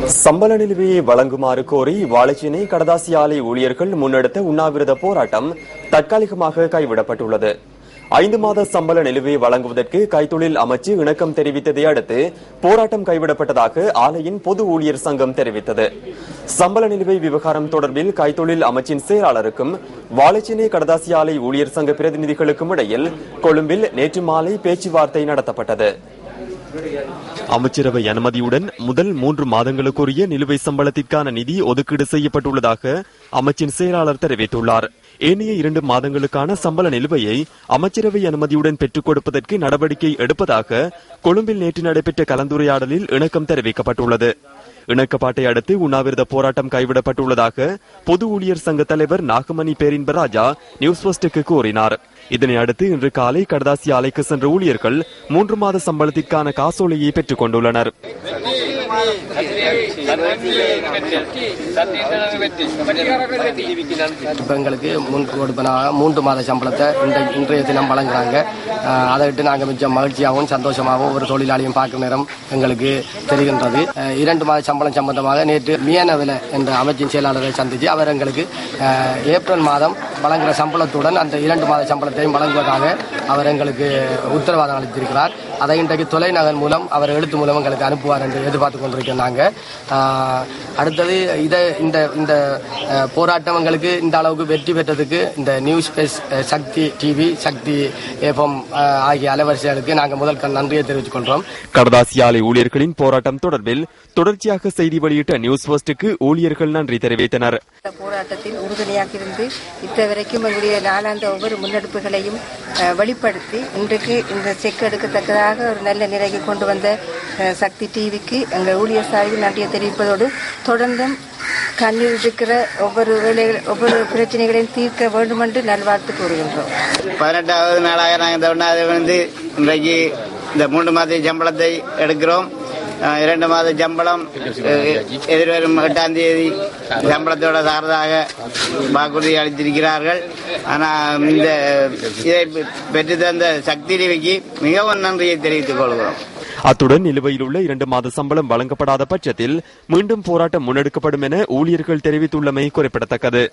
சம்பள நிலுவையை வழங்குமாறு கோரி வாழைச்சேனை கடதாசி ஆலை ஊழியர்கள் முன்னெடுத்த உண்ணாவிரத போராட்டம் தற்காலிகமாக கைவிடப்பட்டுள்ளது. 5 மாத சம்பள நிலுவையை வழங்குவதற்கு கைத்தொழில் அமைச்சு இணக்கம் தெரிவித்ததை அடுத்து போராட்டம் கைவிடப்பட்டதாக ஆலையின் பொது ஊழியர் சங்கம் தெரிவித்தது. சம்பள நிலுவை விவகாரம் தொடர்பில் கைத்தொழில் அமைச்சின் செயலாளருக்கும் வாழைச்சேனை கடதாசி ஆலை ஊழியர் சங்க பிரதிநிதிகளுக்கும் இடையில் கொழும்பில் நேற்று மாலை பேச்சுவார்த்தை நடத்தப்பட்டது. அமைச்சரவை அனுமதியுடன் முதல் 3 மாதங்களுக்குரிய நிலுவை சம்பளத்திற்கான நிதி ஒதுக்கீடு செய்யப்பட்டுள்ளதாக அமைச்சின் செயலாளர் தெரிவித்துள்ளார். ஏனைய 2 மாதங்களுக்கான சம்பள நிலுவையை அமைச்சரவை அனுமதியுடன் பெற்றுக் கொடுப்பதற்கு நடவடிக்கை எடுப்பதாக கொழும்பில் நேற்று நடைபெற்ற கலந்துரையாடலில் இணக்கம் தெரிவிக்கப்பட்டுள்ளது. இணக்கப்பாட்டை அடுத்து உண்ணாவிரத போராட்டம் கைவிடப்பட்டுள்ளதாக பொது ஊழியர் சங்க தலைவர் நாகமணி பேரின்பராஜா நியூஸ் ஃபர்ஸ்டுக்கு கூறினார். இதனை அடுத்து இன்று காலை கடதாசி ஆலைக்கு சென்ற ஊழியர்கள் 3 மாத சம்பளத்திற்கான காசோலையை பெற்றுக் கொண்டுள்ளனர். எங்களுக்கு 3 மாத சம்பளத்தை இன்றைய தினம் வழங்குறாங்க. அதை விட்டு நாங்கள் மிச்சம் மகிழ்ச்சியாகவும் சந்தோஷமாகவும் ஒரு தொழிலாளியும் பார்க்கும் நேரம் எங்களுக்கு தெரிகின்றது. 2 மாத சம்பளம் சம்பந்தமாக நேற்று மியனவில என்ற அமைச்சின் செயலாளரை சந்தித்து அவர் எங்களுக்கு ஏப்ரல் மாதம் வழங்குகிற சம்பளத்துடன் அந்த 2 மாத சம்பளத்தையும் வழங்குவதாக அவர் எங்களுக்கு உத்தரவாதம் அளித்திருக்கிறார். அதை இன்றைக்கு தொலைநகர் மூலம் அவர் எழுத்து மூலம் எங்களுக்கு அனுப்புவார் என்று எதிர்பார்த்து கொண்டிருக்கிறாங்க. அடுத்தது இந்த போராட்டம் எங்களுக்கு இந்த அளவுக்கு வெற்றி பெற்றதுக்கு இந்த நியூஸ் பேஸ் சக்தி டிவி சக்தி எஃப்எம் ஆகிய அலைவரிசைகளுக்கு நாங்கள் முதல் நன்றியை தெரிவித்துக் கொள்றோம். கடதாசி ஆலை ஊழியர்களின் போராட்டம் தொடர்பில் தொடர்ச்சியாக செய்தி வெளியிட்ட நியூஸ் ஃபர்ஸ்டுக்கு ஊழியர்கள் நன்றி தெரிவித்தனர். போராட்டத்தில் உறுதுணையாக இருந்து இத்தவரைக்கும் எங்களுடைய நாளாந்த ஒவ்வொரு முன்னெடுப்புகளையும் வெளிப்படுத்தி இன்றைக்கு இந்த செக் எடுக்கத்தக்கதாக ஒரு நல்ல நிலைக்கு கொண்டு வந்த சக்தி டிவிக்கு எங்கள் ஊழியர் சார்பில் நன்றியை தெரிவிப்பதோடு தொடர்ந்தும் கண்ணில் இருக்கிற ஒவ்வொரு பிரச்சனைகளையும் தீர்க்க வேண்டும் என்று நல்வாழ்த்து கூறுகின்றோம். 18வது நாளாக நாங்கள் இன்றைக்கு இந்த 3 மாத சம்பளத்தை எடுக்கிறோம். 2 மாத சம்பளம் எதிர்வரும் 8ஆம் தேதி சம்பளத்தோட சார்பாக வாக்குறுதி அளித்திருக்கிறார்கள். ஆனால் இதை பெற்று தந்த சக்தி டிவிக்கு மிகவும் நன்றியை தெரிவித்துக் கொள்கிறோம். அத்துடன் நிலுவையில் உள்ள 2 மாத சம்பளம் வழங்கப்படாத பட்சத்தில் மீண்டும் போராட்டம் முன்னெடுக்கப்படும் என ஊழியர்கள் தெரிவித்துள்ளமை குறிப்பிடத்தக்கது.